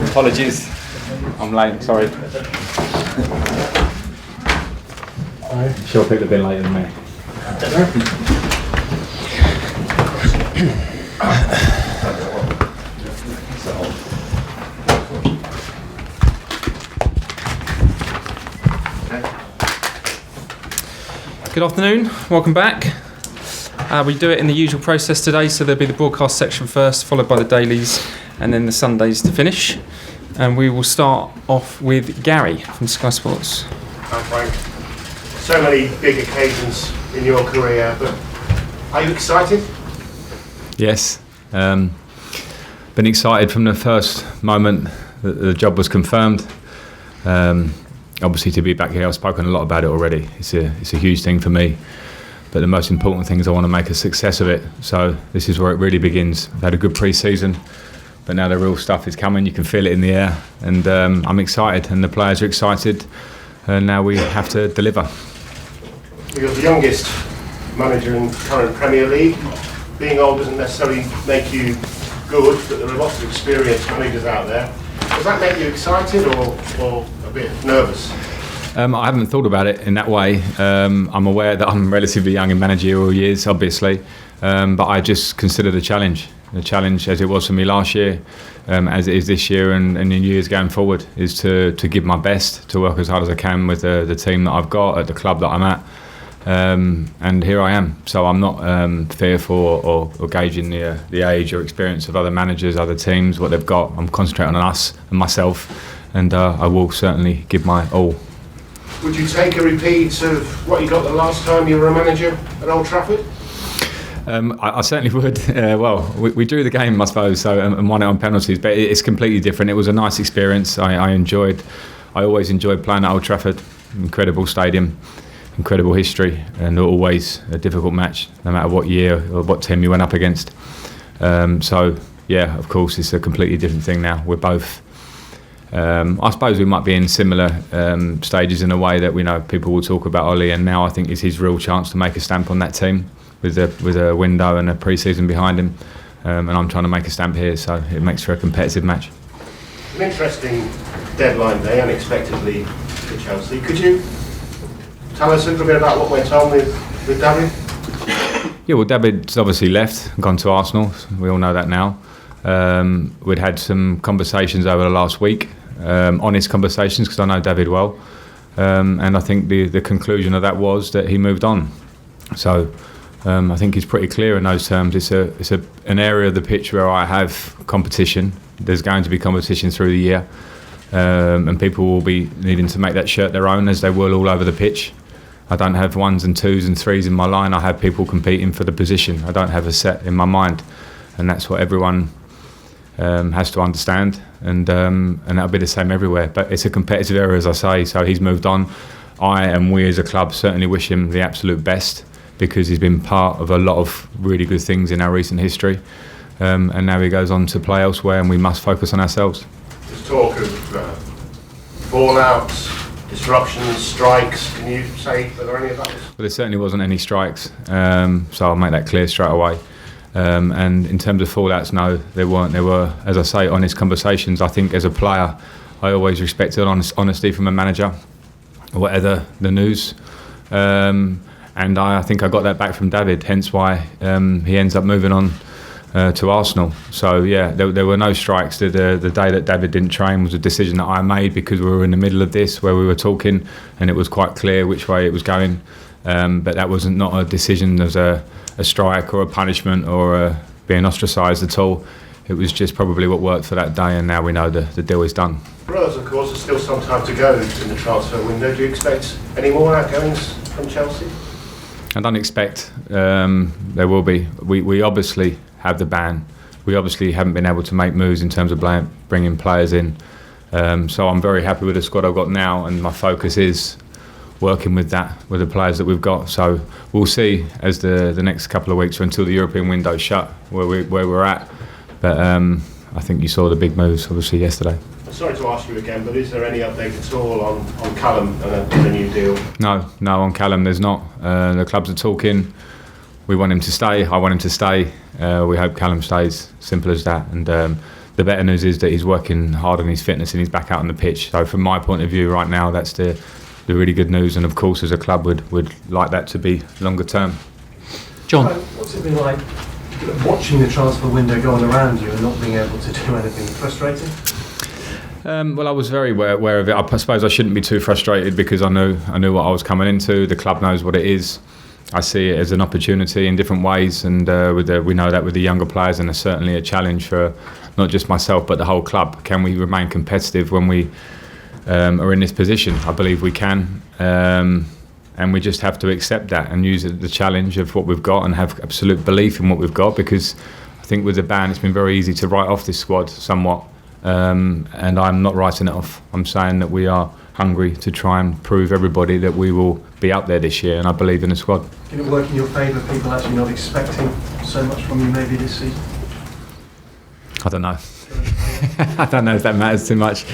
Apologies, I'm late, sorry. Sure, people have been later than me. Good afternoon, welcome back. We do it in the usual process today, so there'll be the broadcast section first, followed by the dailies, and then the Sundays to finish. And we will start off with Gary from Sky Sports. Hi Frank. So many big occasions in your career, but are you excited? Yes, been excited from the first moment that the job was confirmed. Obviously, to be back here, I've spoken a lot about it already. It's a huge thing for me, but the most important thing is I want to make a success of it. So this is where it really begins. I've had a good pre-season, but now the real stuff is coming. You can feel it in the air, and I'm excited, and the players are excited, and now we have to deliver. You're the youngest manager in current Premier League. Being old doesn't necessarily make you good, but there are lots of experienced managers out there. Does that make you excited or a bit nervous? I haven't thought about it in that way. I'm aware that I'm relatively young in managerial years, obviously, but I just consider the challenge as it was for me last year, as it is this year and in years going forward, is to give my best, to work as hard as I can with the team that I've got at the club that I'm at. And here I am. So I'm not fearful or gauging the age or experience of other managers, other teams, what they've got. I'm concentrating on us and myself, and I will certainly give my all. Would you take a repeat of what you got the last time you were a manager at Old Trafford? I certainly would. Well, we drew the game, I suppose, and won it on penalties, but it's completely different. It was a nice experience. I always enjoyed playing at Old Trafford. Incredible stadium. Incredible history, and always a difficult match, no matter what year or what team you went up against. So, yeah, of course, it's a completely different thing now. We're both, I suppose we might be in similar stages in a way that we know people will talk about Ollie, and now I think it's his real chance to make a stamp on that team with a window and a pre-season behind him. And I'm trying to make a stamp here, so it makes for a competitive match. An interesting deadline day, unexpectedly, for Chelsea. Could you tell us a little bit about what went on with David? Yeah, well, David's obviously left and gone to Arsenal. We all know that now. We'd had some conversations over the last week, honest conversations, because I know David well. And I think the conclusion of that was that he moved on. So I think it's pretty clear in those terms. It's an area of the pitch where I have competition. There's going to be competition through the year. And people will be needing to make that shirt their own, as they will all over the pitch. I don't have ones and twos and threes in my line. I have people competing for the position. I don't have a set in my mind, and that's what everyone has to understand. And that'll be the same everywhere. But it's a competitive area, as I say. So he's moved on. I and we as a club certainly wish him the absolute best, because he's been part of a lot of really good things in our recent history. And now he goes on to play elsewhere, and we must focus on ourselves. There's talk of fallouts, disruptions, strikes. Can you say, are there any of those? Well, there certainly wasn't any strikes, so I'll make that clear straight away. And in terms of fallouts, no, there weren't. There were, as I say, honest conversations. I think as a player, I always respected honesty from a manager, whatever the news. And I think I got that back from David, hence why he ends up moving on to Arsenal. So yeah, there were no strikes. The day that David didn't train was a decision that I made, because we were in the middle of this where we were talking, and it was quite clear which way it was going. But that wasn't not a decision as a strike or a punishment or being ostracised at all. It was just probably what worked for that day, and now we know the deal is done. For us, of course, there's still some time to go in the transfer window. Do you expect any more outgoings from Chelsea? I don't expect there will be. We obviously have the ban. We obviously haven't been able to make moves in terms of bringing players in. So I'm very happy with the squad I've got now, and my focus is working with the players that we've got. So we'll see as the next couple of weeks, or until the European window's shut, where we're at. But I think you saw the big moves obviously yesterday. Sorry to ask you again, but is there any update at all on Callum and the new deal? No, on Callum there's not. The clubs are talking. we want him to stay. I want him to stay. We hope Callum stays. Simple as that. And the better news is that he's working hard on his fitness and he's back out on the pitch. So from my point of view right now, that's the really good news. And of course, as a club, would like that to be longer term. John, what's it been like watching the transfer window going around you and not being able to do anything? Frustrating? Well, I was very aware of it. I suppose I shouldn't be too frustrated because I knew what I was coming into. The club knows what it is. I see it as an opportunity in different ways, and we know that with the younger players, and it's certainly a challenge for not just myself but the whole club. Can we remain competitive when we are in this position? I believe we can, and we just have to accept that and use the challenge of what we've got and have absolute belief in what we've got, because I think with the ban it's been very easy to write off this squad somewhat, and I'm not writing it off. I'm saying that we are hungry to try and prove everybody that we will be up there this year, and I believe in the squad. Can it work in your favour, people actually not expecting so much from you maybe this season? I don't know. I don't know if that matters too much.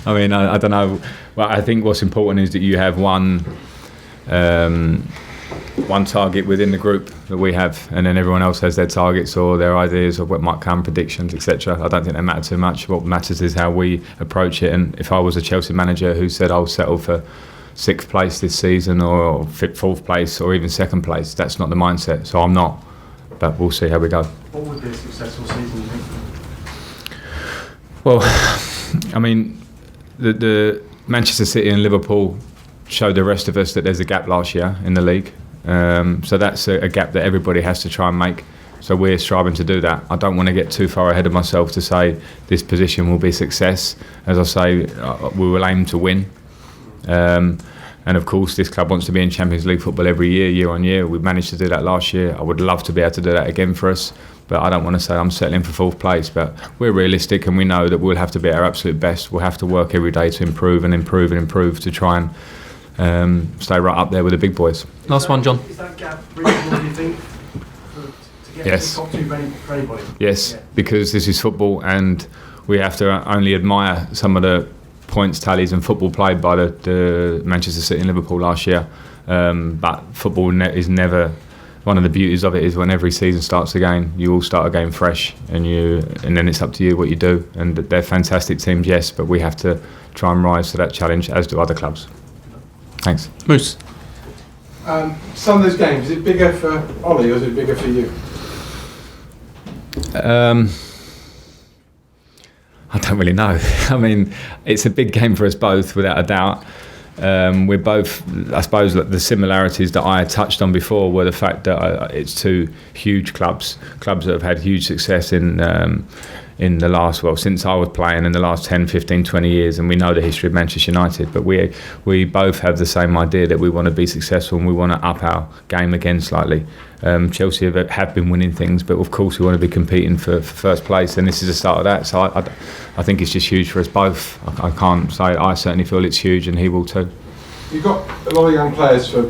I mean, I don't know. Well, I think what's important is that you have one target within the group that we have, and then everyone else has their targets or their ideas of what might come, predictions, etc. I don't think they matter too much. What matters is how we approach it. And if I was a Chelsea manager who said I'll settle for 6th place this season or 4th place or even 2nd place, that's not the mindset. So I'm not. But we'll see how we go. What would be a successful season, you think? Well, I mean, the Manchester City and Liverpool showed the rest of us that there's a gap last year in the league. So that's a gap that everybody has to try and make. So we're striving to do that. I don't want to get too far ahead of myself to say this position will be success. As I say, we will aim to win. And of course, this club wants to be in Champions League football every year on year. We managed to do that last year. I would love to be able to do that again for us. But I don't want to say I'm settling for 4th place. But we're realistic, and we know that we'll have to be at our absolute best. We'll have to work every day to improve to try and stay right up there with the big boys. last one, John. Is that gap reasonable, do you think, to get Yes. to the top two for anybody? Yes, Yeah. because this is football, and we have to only admire some of the points tallies and football played by the Manchester City and Liverpool last year. But football is never. One of the beauties of it is when every season starts again, you all start a game fresh, and then it's up to you what you do. And they're fantastic teams, yes, but we have to try and rise to that challenge, as do other clubs. Thanks. Moose. Sunday's game, is it bigger for Ollie or is it bigger for you? I don't really know. I mean, it's a big game for us both, without a doubt. We're both, I suppose, the similarities that I touched on before were the fact that it's two huge clubs that have had huge success in the last, since I was playing, in the last 10, 15, 20 years, and we know the history of Manchester United, but we both have the same idea that we want to be successful and we want to up our game again slightly. Chelsea have been winning things, but of course we want to be competing for first place, and this is the start of that. So I think it's just huge for us both. I can't say, I certainly feel it's huge, and he will too. You've got a lot of young players for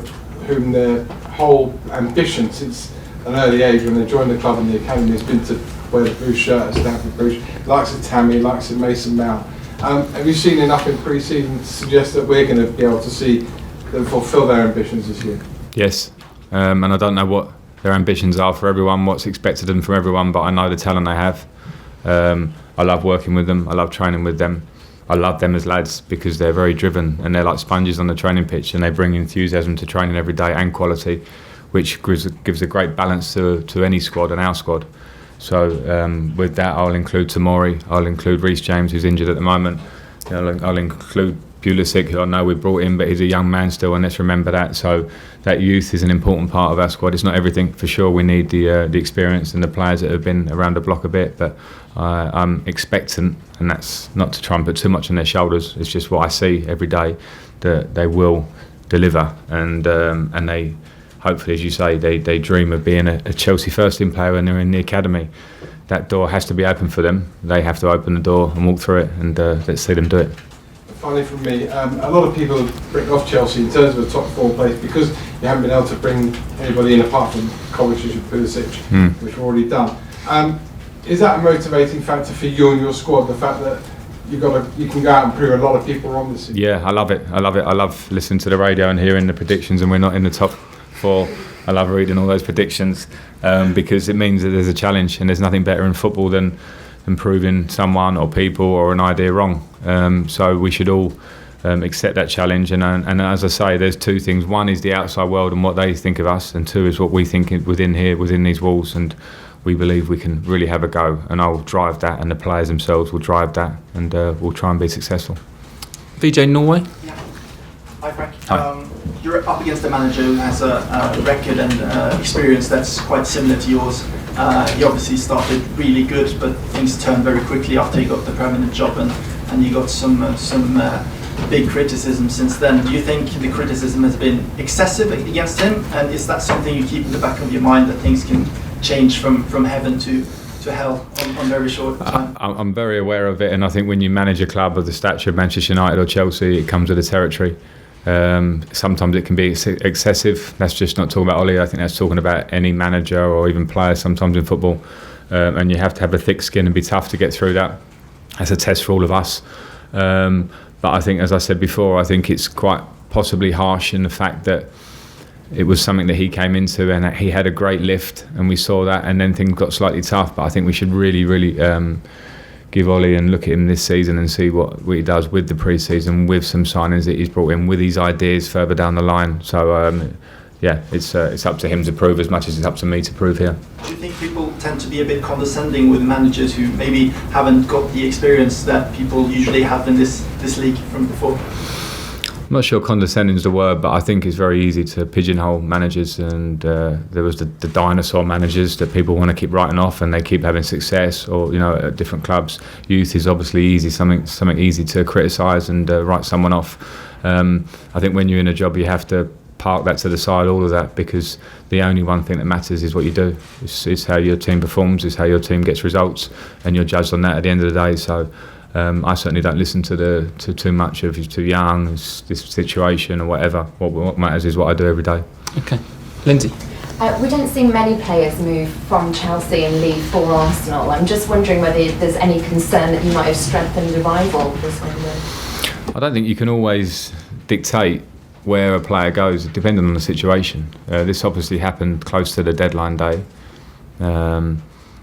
whom their whole ambition since an early age, when they joined the club and the academy, has been to wear the blue shirt at Stamford Bridge. Likes of Tammy, likes of Mason Mount. Have you seen enough in pre-season to suggest that we're going to be able to see them fulfil their ambitions this year? Yes, and I don't know what their ambitions are for everyone, what's expected of them from everyone, but I know the talent they have. I love working with them, I love training with them. I love them as lads because they're very driven and they're like sponges on the training pitch, and they bring enthusiasm to training every day and quality, which gives a great balance to any squad and our squad. So with that, I'll include Tamori, I'll include Reece James, who's injured at the moment. I'll include Pulisic, who I know we brought in, but he's a young man still, and let's remember that. So that youth is an important part of our squad. It's not everything, for sure. We need the experience and the players that have been around the block a bit, but I'm expectant, and that's not to try and put too much on their shoulders. It's just what I see every day, that they will deliver, and they, hopefully, as you say, they dream of being a Chelsea first-team player when they're in the academy. That door has to be open for them. They have to open the door and walk through it, and let's see them do it. Finally from me, a lot of people bring off Chelsea in terms of a top 4 place because you haven't been able to bring anybody in apart from Kovacic and Pulisic, which we've already done. Is that a motivating factor for you and your squad, the fact that you can go out and prove a lot of people wrong this season? Yeah, I love it. I love listening to the radio and hearing the predictions, and we're not in the top 4. I love reading all those predictions because it means that there's a challenge, and there's nothing better in football than proving someone or people or an idea wrong. So we should all accept that challenge. And as I say, there's two things. One is the outside world and what they think of us, and two is what we think within here, within these walls. And we believe we can really have a go, and I'll drive that, and the players themselves will drive that, and we'll try and be successful. VJ, Norway. Yeah. Hi, Frank. Hi. You're up against a manager who has a record and experience that's quite similar to yours. He obviously started really good, but things turned very quickly after he got the permanent job, and you got some big criticism since then. Do you think the criticism has been excessive against him, and is that something you keep in the back of your mind, that things can change from heaven to hell on very short time? I'm very aware of it, and I think when you manage a club of the stature of Manchester United or Chelsea, it comes with the territory. Sometimes it can be excessive. That's just not talking about Ollie. I think that's talking about any manager or even player sometimes in football. And you have to have a thick skin and be tough to get through that. That's a test for all of us. But I think, as I said before, I think it's quite possibly harsh in the fact that it was something that he came into, and he had a great lift, and we saw that, and then things got slightly tough. But I think we should really give Ollie and look at him this season and see what he does with the pre-season, with some signings that he's brought in, with his ideas further down the line. So it's up to him to prove as much as it's up to me to prove here. Do you think people tend to be a bit condescending with managers who maybe haven't got the experience that people usually have in this league from before? I'm not sure condescending is the word, but I think it's very easy to pigeonhole managers, and there was the dinosaur managers that people want to keep writing off, and they keep having success, or at different clubs. Youth is obviously easy, something easy to criticise and write someone off. I think when you're in a job, you have to park that to the side, all of that, because the only one thing that matters is what you do. It's how your team performs, it's how your team gets results, and you're judged on that at the end of the day. So I certainly don't listen to too much of he's too young, this situation or whatever. What matters is what I do every day. Okay. Lindsay. We don't see many players move from Chelsea and leave for Arsenal. I'm just wondering whether there's any concern that you might have strengthened the rival this window. I don't think you can always dictate where a player goes, depending on the situation. This obviously happened close to the deadline day.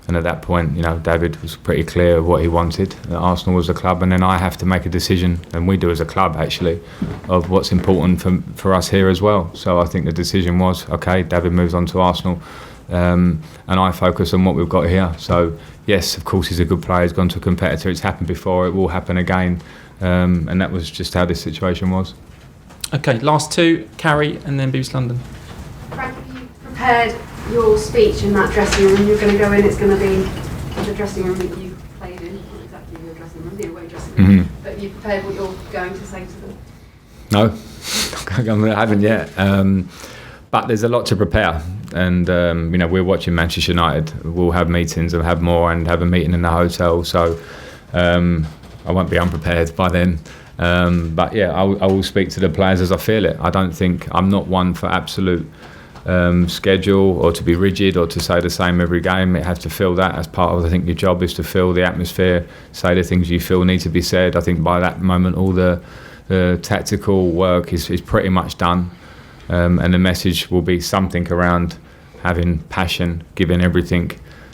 And at that point, David was pretty clear of what he wanted. Arsenal was the club, and then I have to make a decision, and we do as a club actually, of what's important for us here as well. So I think the decision was, okay, David moves on to Arsenal, and I focus on what we've got here. So yes, of course he's a good player, he's gone to a competitor, it's happened before, it will happen again, and that was just how this situation was. Okay, last two, Carrie and then Beeves London. Frank, have you prepared your speech in that dressing room? You're going to go in, it's going to be the dressing room that you played in, not exactly your dressing room, the away dressing room, but have you prepared what you're going to say to them? No, I haven't yet. But there's a lot to prepare, and we're watching Manchester United. We'll have meetings and have more, and have a meeting in the hotel, so I won't be unprepared by then. But yeah, I will speak to the players as I feel it. I'm not one for absolute schedule or to be rigid or to say the same every game. It has to feel that as part of, I think, your job is to feel the atmosphere, say the things you feel need to be said. I think by that moment all the tactical work is pretty much done, and the message will be something around having passion, giving everything,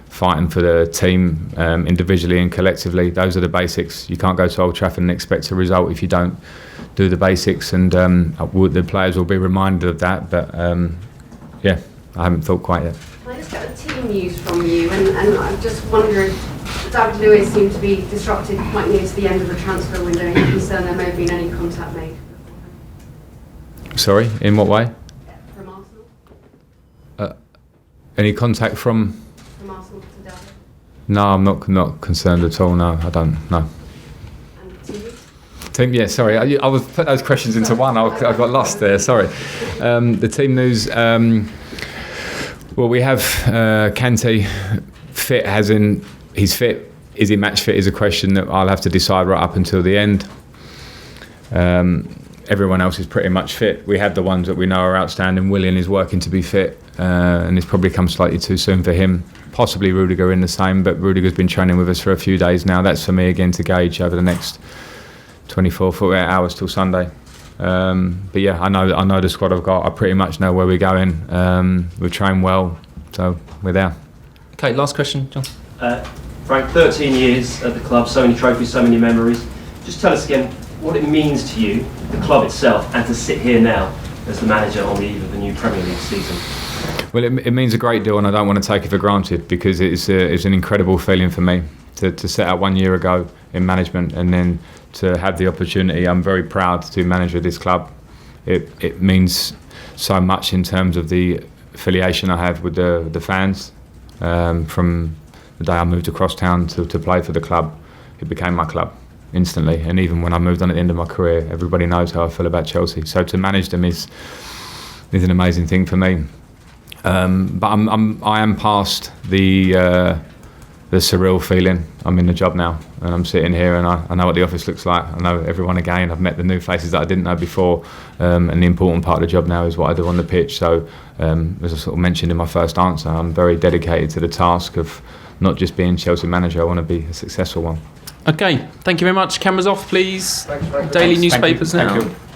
fighting for the team individually and collectively. Those are the basics. You can't go to Old Trafford and expect a result if you don't do the basics, and the players will be reminded of that, but yeah, I haven't thought quite yet. Can I just get the team news from you? And I'm just wondering, David Luiz seemed to be disrupted quite near to the end of the transfer window. Are you concerned there may have been any contact made beforehand? Sorry, in what way? From Arsenal? Any contact from Arsenal to David? No, I'm not concerned at all. No, I don't. No. And team? Team, yeah. Sorry, I was put those questions into one. I got lost there. Sorry. The team news. Well, we have Kante fit, as in he's fit. Is he match fit? Is a question that I'll have to decide right up until the end. Everyone else is pretty much fit. We have the ones that we know are outstanding. Willian is working to be fit, and it's probably come slightly too soon for him. Possibly Rudiger in the same, but Rudiger's been training with us for a few days now. That's for me again to gauge over the next 24, 48 hours till Sunday. But yeah, I know the squad I've got. I pretty much know where we're going. We train well, so we're there. Okay, last question, John. Frank, 13 years at the club, so many trophies, so many memories. Just tell us again what it means to you, the club itself, and to sit here now as the manager on the eve of the new Premier League season. Well, it means a great deal, and I don't want to take it for granted, because it's an incredible feeling for me to set out 1 year ago in management and then to have the opportunity. I'm very proud to manage this club. It means so much in terms of the affiliation I have with the fans. From the day I moved across town to play for the club, it became my club instantly. And even when I moved on at the end of my career, everybody knows how I feel about Chelsea. So to manage them is an amazing thing for me. But I am past the surreal feeling. I'm in the job now, and I'm sitting here, and I know what the office looks like. I know everyone again. I've met the new faces that I didn't know before, and the important part of the job now is what I do on the pitch. So, as I sort of mentioned in my first answer, I'm very dedicated to the task of not just being Chelsea manager. I want to be a successful one. Okay, thank you very much. Cameras off, please. Thanks, Frank. Daily Thanks. newspapers Thank now. you. Thank you.